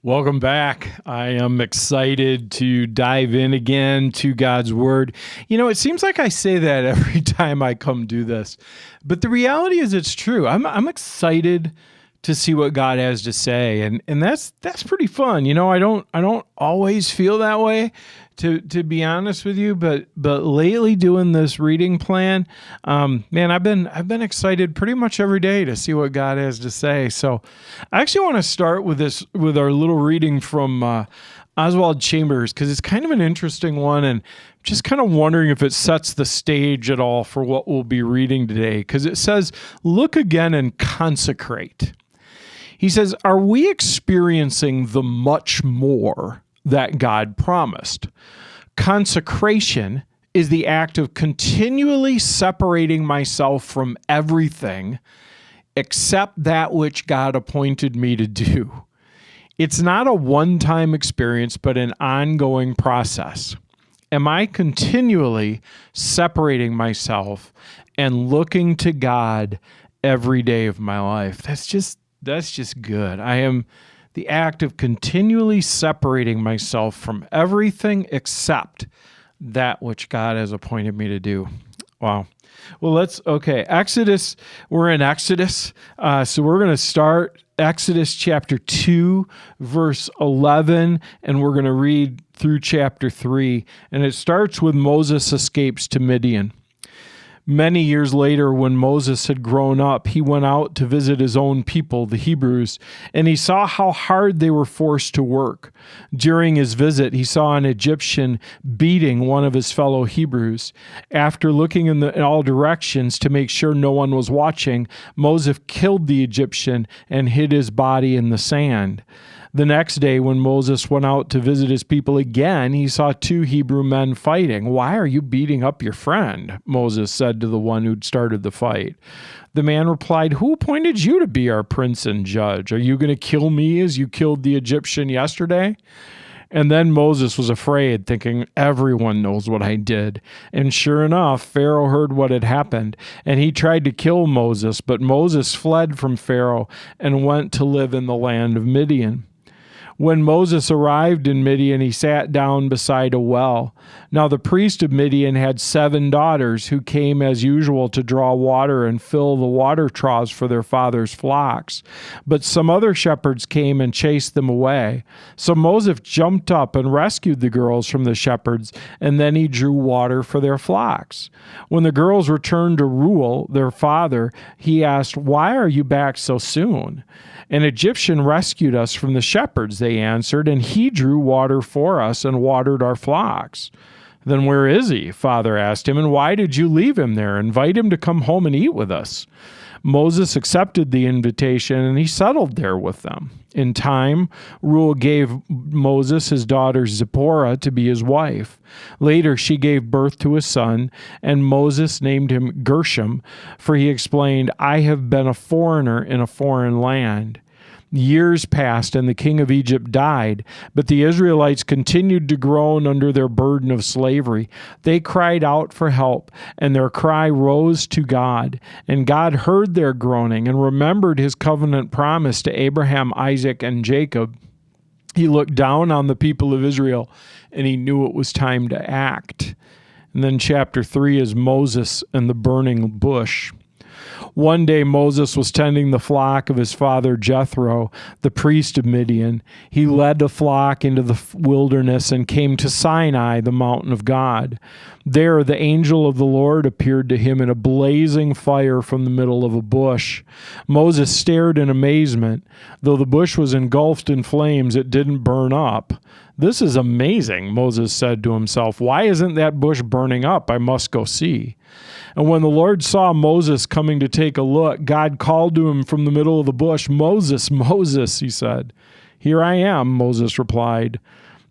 Welcome back. I am excited to dive in again to God's Word. You know, it seems like I say that every time I come do this, but the reality is it's true. I'm excited to see what God has to say, and that's pretty fun. You know, I don't always feel that way, to be honest with you, but lately doing this reading plan, man, I've been excited pretty much every day to see what God has to say. So I actually want to start with our little reading from Oswald Chambers, because it's kind of an interesting one, and just kind of wondering if it sets the stage at all for what we'll be reading today, because it says, "Look again and consecrate." He says, "Are we experiencing the much more that God promised? Consecration is the act of continually separating myself from everything except that which God appointed me to do. It's not a one-time experience, but an ongoing process. Am I continually separating myself and looking to God every day of my life?" That's just good. I am the act of continually separating myself from everything except that which God has appointed me to do. Wow. Well, Exodus, we're in Exodus. So we're going to start Exodus chapter 2, verse 11, and we're going to read through chapter 3. And it starts with Moses escapes to Midian. Many years later, when Moses had grown up, he went out to visit his own people, the Hebrews, and he saw how hard they were forced to work. During his visit, he saw an Egyptian beating one of his fellow Hebrews. After looking in all directions to make sure no one was watching, Moses killed the Egyptian and hid his body in the sand. The next day, when Moses went out to visit his people again, he saw two Hebrew men fighting. "Why are you beating up your friend?" Moses said to the one who'd started the fight. The man replied, "Who appointed you to be our prince and judge? Are you going to kill me as you killed the Egyptian yesterday?" And then Moses was afraid, thinking, "Everyone knows what I did." And sure enough, Pharaoh heard what had happened, and he tried to kill Moses, but Moses fled from Pharaoh and went to live in the land of Midian. When Moses arrived in Midian, he sat down beside a well. Now the priest of Midian had 7 daughters who came as usual to draw water and fill the water troughs for their father's flocks. But some other shepherds came and chased them away. So Moses jumped up and rescued the girls from the shepherds, and then he drew water for their flocks. When the girls returned to Reuel, their father, he asked, "Why are you back so soon?" "An Egyptian rescued us from the shepherds," they answered, "and he drew water for us and watered our flocks." "Then where is he?" Father asked him, "and why did you leave him there? Invite him to come home and eat with us." Moses accepted the invitation, and he settled there with them. In time, Reuel gave Moses his daughter Zipporah to be his wife. Later, she gave birth to a son, and Moses named him Gershom, for he explained, "I have been a foreigner in a foreign land." Years passed, and the king of Egypt died, but the Israelites continued to groan under their burden of slavery. They cried out for help, and their cry rose to God. And God heard their groaning and remembered his covenant promise to Abraham, Isaac, and Jacob. He looked down on the people of Israel, and he knew it was time to act. And then chapter 3 is Moses and the burning bush. One day Moses was tending the flock of his father Jethro, the priest of Midian. He led the flock into the wilderness and came to Sinai, the mountain of God. There the angel of the Lord appeared to him in a blazing fire from the middle of a bush. Moses stared in amazement. Though the bush was engulfed in flames, it didn't burn up. "This is amazing," Moses said to himself. "Why isn't that bush burning up? I must go see." And when the Lord saw Moses coming to take a look, God called to him from the middle of the bush, "Moses, Moses," he said. "Here I am," Moses replied.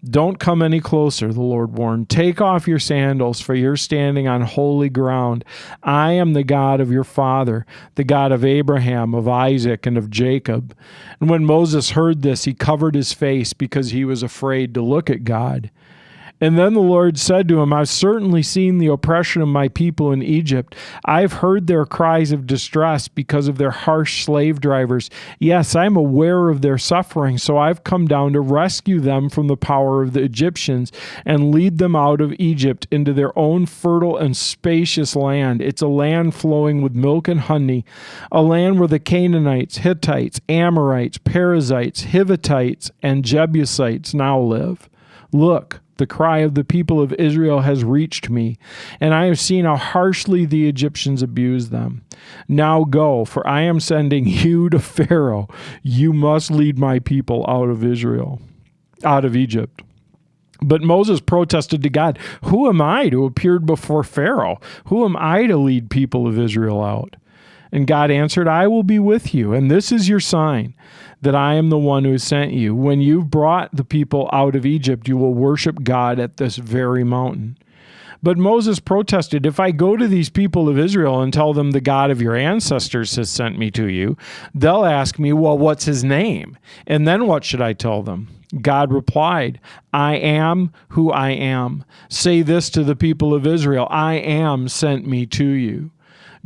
"Don't come any closer," the Lord warned. "Take off your sandals, for you're standing on holy ground. I am the God of your father, the God of Abraham, of Isaac, and of Jacob." And when Moses heard this, he covered his face because he was afraid to look at God. And then the Lord said to him, I've certainly seen the oppression of my people in Egypt. I've heard their cries of distress because of their harsh slave drivers. Yes, I'm aware of their suffering, so I've come down to rescue them from the power of the Egyptians and lead them out of Egypt into their own fertile and spacious land. It's a land flowing with milk and honey, a land where the Canaanites, Hittites, Amorites, Perizzites, Hivitites, and Jebusites now live. Look, the cry of the people of Israel has reached me, and I have seen how harshly the Egyptians abuse them. Now go, for I am sending you to Pharaoh. You must lead my people out of Egypt. But Moses protested to God, who am I to appear before Pharaoh? Who am I to lead people of Israel out? And God answered, I will be with you, and this is your sign, that I am the one who sent you. When you've brought the people out of Egypt, you will worship God at this very mountain. But Moses protested, if I go to these people of Israel and tell them the God of your ancestors has sent me to you, they'll ask me, well, what's his name? And then what should I tell them? God replied, I am who I am. Say this to the people of Israel, I am sent me to you.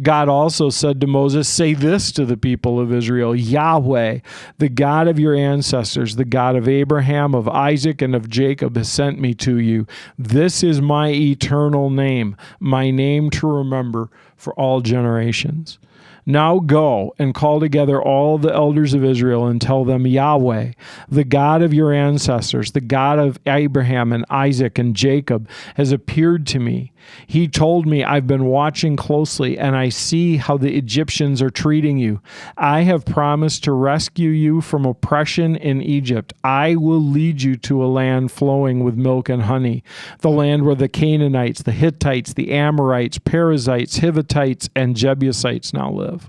God also said to Moses, say this to the people of Israel, Yahweh, the God of your ancestors, the God of Abraham, of Isaac, and of Jacob has sent me to you. This is my eternal name, my name to remember for all generations. Now go and call together all the elders of Israel and tell them, Yahweh, the God of your ancestors, the God of Abraham and Isaac and Jacob, has appeared to me. He told me, I've been watching closely, and I see how the Egyptians are treating you. I have promised to rescue you from oppression in Egypt. I will lead you to a land flowing with milk and honey, the land where the Canaanites, the Hittites, the Amorites, Perizzites, Hivitites, and Jebusites now live.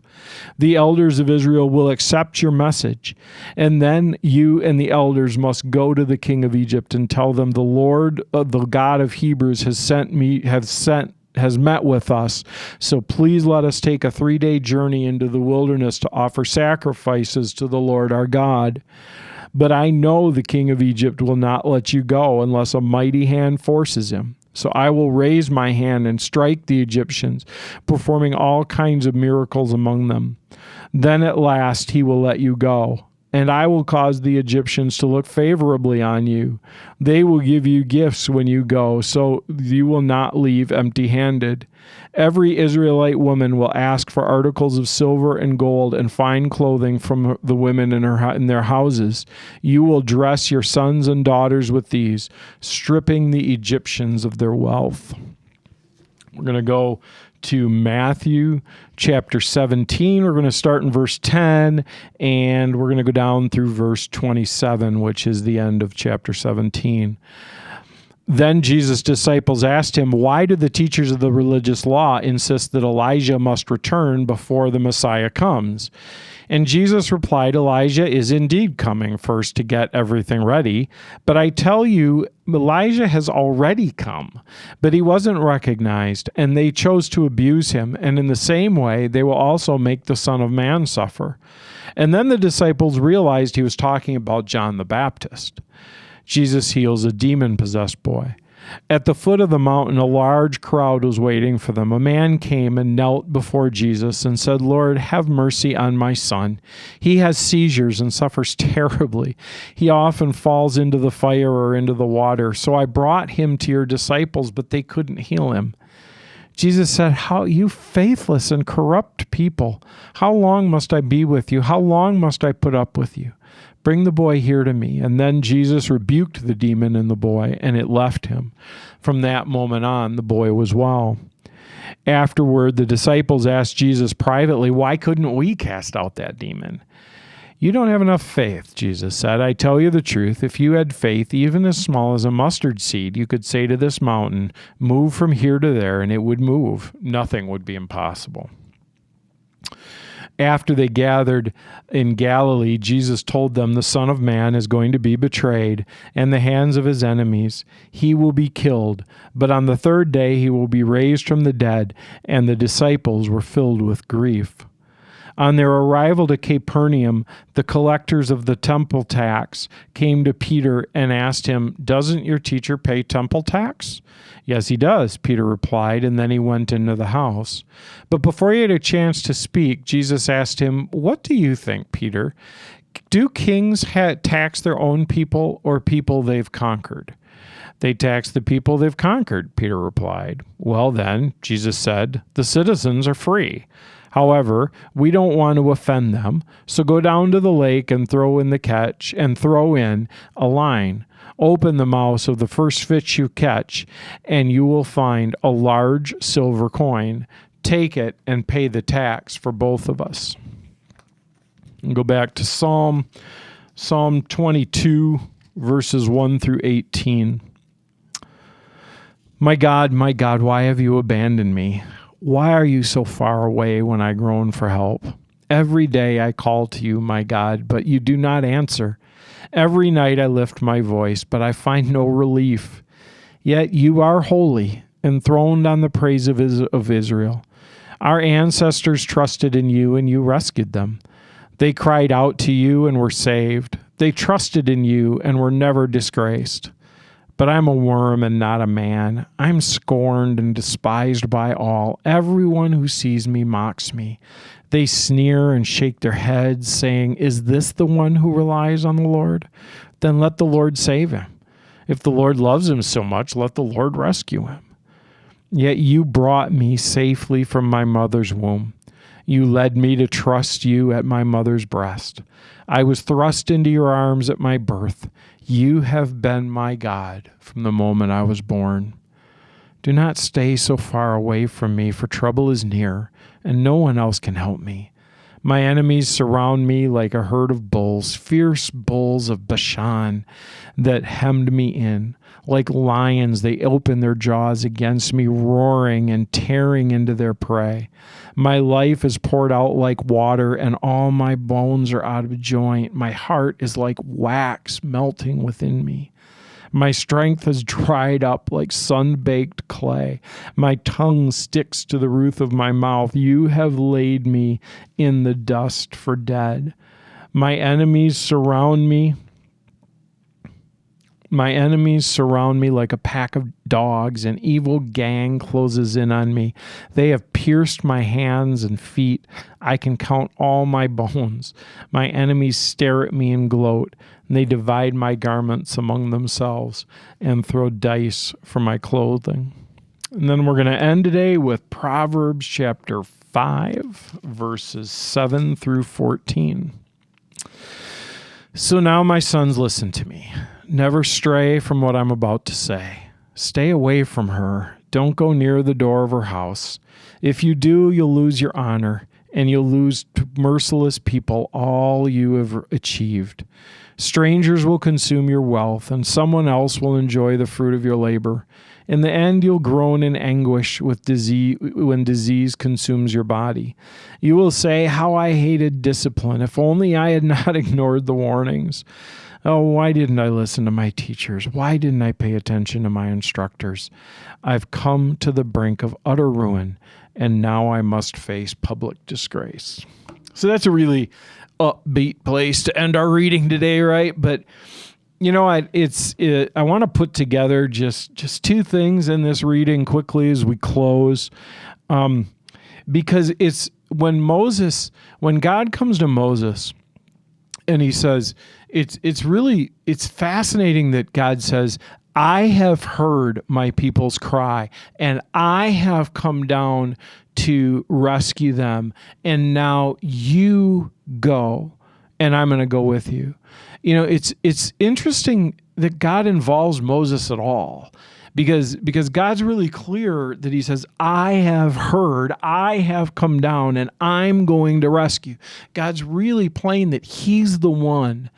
The elders of Israel will accept your message, and then you and the elders must go to the king of Egypt and tell them, the Lord, the God of Hebrews, has met with us. So please let us take a 3-day journey into the wilderness to offer sacrifices to the Lord our God. But I know the king of Egypt will not let you go unless a mighty hand forces him. So I will raise my hand and strike the Egyptians, performing all kinds of miracles among them. Then at last he will let you go, and I will cause the Egyptians to look favorably on you. They will give you gifts when you go, so you will not leave empty-handed. Every Israelite woman will ask for articles of silver and gold and fine clothing from the women in their houses. You will dress your sons and daughters with these, stripping the Egyptians of their wealth. We're going to go to Matthew chapter 17. We're going to start in verse 10, and we're going to go down through verse 27, which is the end of chapter 17. Then Jesus' disciples asked him, why do the teachers of the religious law insist that Elijah must return before the Messiah comes? And Jesus replied, Elijah is indeed coming first to get everything ready. But I tell you, Elijah has already come, but he wasn't recognized, and they chose to abuse him. And in the same way, they will also make the Son of Man suffer. And then the disciples realized he was talking about John the Baptist. Jesus heals a demon-possessed boy. At the foot of the mountain, a large crowd was waiting for them. A man came and knelt before Jesus and said, Lord, have mercy on my son. He has seizures and suffers terribly. He often falls into the fire or into the water. So I brought him to your disciples, but they couldn't heal him. Jesus said, how you faithless and corrupt people, how long must I be with you? How long must I put up with you? Bring the boy here to me. And then Jesus rebuked the demon in the boy, and it left him. From that moment on, the boy was well. Afterward, the disciples asked Jesus privately, why couldn't we cast out that demon? You don't have enough faith, Jesus said. I tell you the truth. If you had faith, even as small as a mustard seed, you could say to this mountain, move from here to there, and it would move. Nothing would be impossible. After they gathered in Galilee, Jesus told them, the Son of Man is going to be betrayed in the hands of his enemies. He will be killed, but on the third day he will be raised from the dead. And the disciples were filled with grief. On their arrival to Capernaum, the collectors of the temple tax came to Peter and asked him, "Doesn't your teacher pay temple tax?" "Yes, he does," Peter replied, and then he went into the house. But before he had a chance to speak, Jesus asked him, "What do you think, Peter? Do kings tax their own people or people they've conquered?" "They tax the people they've conquered," Peter replied. "Well then," Jesus said, "the citizens are free. However, we don't want to offend them, so go down to the lake and throw in a line. Open the mouth of the first fish you catch, and you will find a large silver coin. Take it and pay the tax for both of us." And go back to Psalm 22, verses 1 through 18. My God, why have you abandoned me? Why are you so far away when I groan for help? Every day I call to you, my God, but you do not answer. Every night I lift my voice, but I find no relief. Yet you are holy, enthroned on the praise of Israel. Our ancestors trusted in you, and you rescued them. They cried out to you and were saved. They trusted in you and were never disgraced. But I'm a worm and not a man. I'm scorned and despised by all. Everyone who sees me mocks me. They sneer and shake their heads, saying, "Is this the one who relies on the Lord? Then let the Lord save him. If the Lord loves him so much, let the Lord rescue him." Yet you brought me safely from my mother's womb. You led me to trust you at my mother's breast. I was thrust into your arms at my birth. You have been my God from the moment I was born. Do not stay so far away from me, for trouble is near, and no one else can help me. My enemies surround me like a herd of bulls, fierce bulls of Bashan that hemmed me in. Like lions, they open their jaws against me, roaring and tearing into their prey. My life is poured out like water, and all my bones are out of joint. My heart is like wax melting within me. My strength has dried up like sun-baked clay. My tongue sticks to the roof of my mouth. You have laid me in the dust for dead. My enemies surround me. My enemies surround me like a pack of dogs. An evil gang closes in on me. They have pierced my hands and feet. I can count all my bones. My enemies stare at me and gloat. And they divide my garments among themselves and throw dice for my clothing. And then we're going to end today with Proverbs chapter 5, verses 7 through 14. So now, my sons, listen to me. Never stray from what I'm about to say. Stay away from her. Don't go near the door of her house. If you do, you'll lose your honor, and you'll lose to merciless people all you have achieved. Strangers will consume your wealth, and someone else will enjoy the fruit of your labor. In the end, you'll groan in anguish with disease when disease consumes your body. You will say, "How I hated discipline. If only I had not ignored the warnings. Oh, why didn't I listen to my teachers? Why didn't I pay attention to my instructors? I've come to the brink of utter ruin, and now I must face public disgrace." So that's a really upbeat place to end our reading today, right? But you know, I want to put together just two things in this reading quickly as we close, because it's when God comes to Moses, and he says, it's fascinating that God says, "I have heard my people's cry, and I have come down to rescue them, and now you go, and I'm going to go with you." You know, it's interesting that God involves Moses at all, because God's really clear that he says, "I have heard, I have come down, and I'm going to rescue." God's really plain that he's the one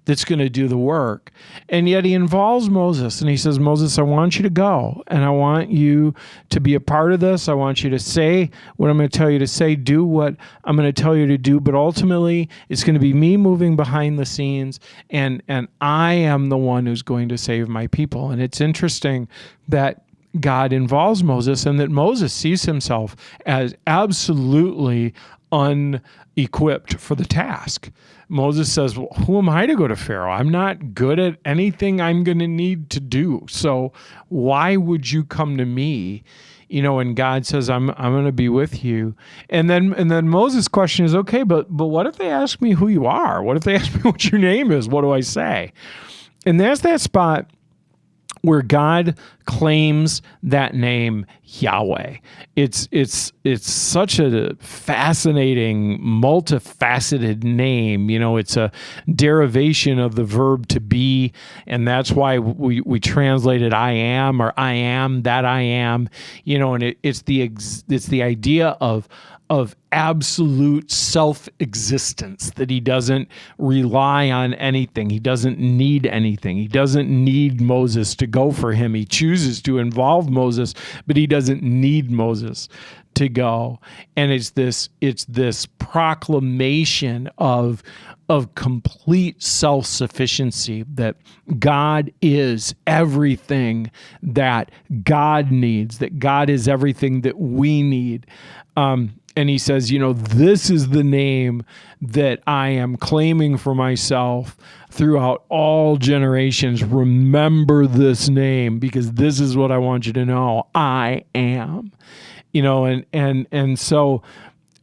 that's going to do the work. And yet he involves Moses, and he says, "Moses, I want you to go, and I want you to be a part of this. I want you to say what I'm going to tell you to say, do what I'm going to tell you to do, but ultimately it's going to be me moving behind the scenes, and I am the one who's going to save my people." And it's interesting that God involves Moses, and that Moses sees himself as absolutely unequipped for the task. Moses says, well, who am I to go to Pharaoh? I'm not good at anything I'm going to need to do. So why would you come to me? And God says, I'm going to be with you. And then Moses' question is, okay, but what if they ask me who you are? What if they ask me what your name is? What do I say? And there's that spot where God claims that name Yahweh. It's such a fascinating, multifaceted name. It's a derivation of the verb to be, and that's why we translated I am, or I am that I am. And it's the idea of absolute self-existence, that he doesn't rely on anything. He doesn't need anything. He doesn't need Moses to go for him. He chooses to involve Moses, but he doesn't need Moses to go. And it's this proclamation of complete self-sufficiency, that God is everything that God needs, that God is everything that we need. And he says, this is the name that I am claiming for myself throughout all generations. Remember this name, because this is what I want you to know. I am. And so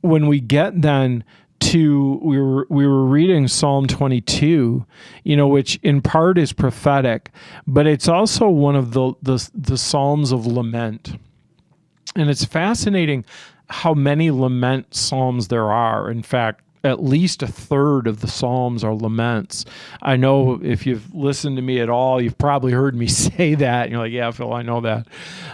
when we get then to, we were reading Psalm 22, which in part is prophetic, but it's also one of the Psalms of lament. And it's fascinating how many lament psalms there are. In fact, at least a third of the psalms are laments. I know if you've listened to me at all, you've probably heard me say that. And you're like, yeah, Phil, I know that.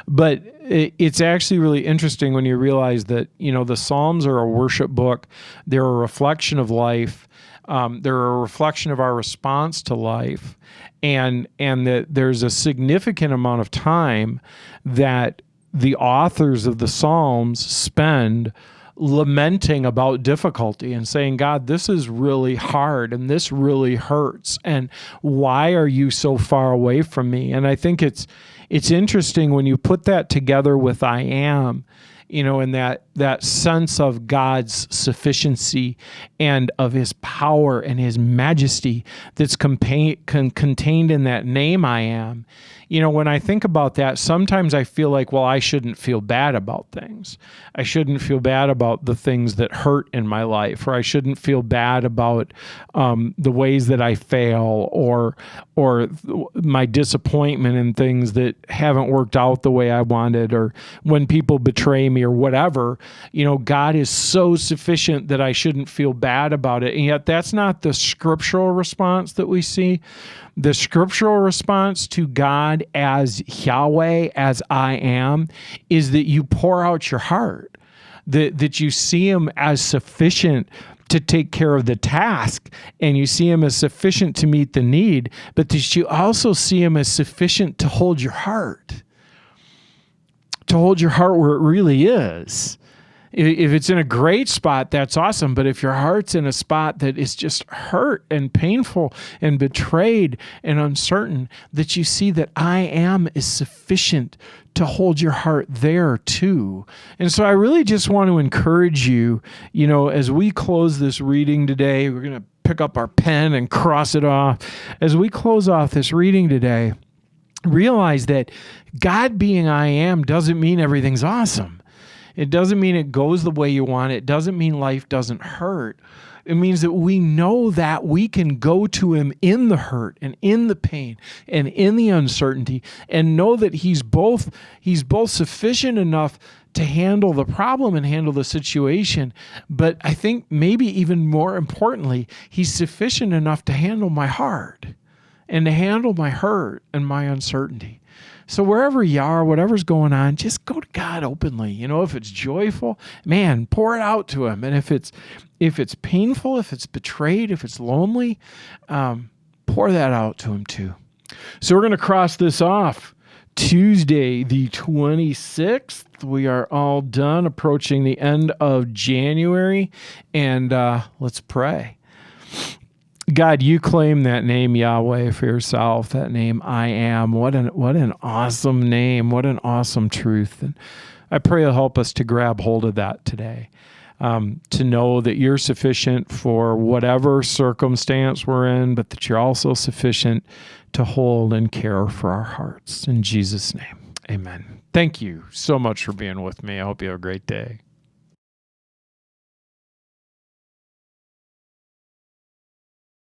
But it's actually really interesting when you realize that, the Psalms are a worship book. They're a reflection of life. They're a reflection of our response to life. And that there's a significant amount of time that the authors of the Psalms spend lamenting about difficulty and saying, God, this is really hard and this really hurts. And why are you so far away from me? And I think it's interesting when you put that together with I am, and that sense of God's sufficiency and of his power and his majesty that's contained in that name I am. When I think about that, sometimes I feel like, well, I shouldn't feel bad about things. I shouldn't feel bad about the things that hurt in my life, or I shouldn't feel bad about the ways that I fail, or my disappointment in things that haven't worked out the way I wanted, or when people betray me or whatever. God is so sufficient that I shouldn't feel bad about it. And yet that's not the scriptural response that we see. The scriptural response to God as Yahweh, as I am, is that you pour out your heart, that you see him as sufficient to take care of the task, and you see him as sufficient to meet the need, but that you also see him as sufficient to hold your heart, where it really is. If it's in a great spot, that's awesome. But if your heart's in a spot that is just hurt and painful and betrayed and uncertain, that you see that I am is sufficient to hold your heart there too. And so I really just want to encourage you, as we close this reading today, we're going to pick up our pen and cross it off. As we close off this reading today, realize that God being I am doesn't mean everything's awesome. It doesn't mean it goes the way you want. It doesn't mean life doesn't hurt. It means that we know that we can go to him in the hurt and in the pain and in the uncertainty, and know that he's both sufficient enough to handle the problem and handle the situation. But I think maybe even more importantly, he's sufficient enough to handle my heart and to handle my hurt and my uncertainty. So wherever you are, whatever's going on, just go to God openly. If it's joyful, man, pour it out to him. And if it's painful, if it's betrayed, if it's lonely, pour that out to him too. So we're going to cross this off. Tuesday, the 26th, we are all done, approaching the end of January. And let's pray. God, you claim that name Yahweh for yourself, that name I am. What an awesome name. What an awesome truth. And I pray you'll help us to grab hold of that today. to know that you're sufficient for whatever circumstance we're in, but that you're also sufficient to hold and care for our hearts. In Jesus' name, amen. Thank you so much for being with me. I hope you have a great day.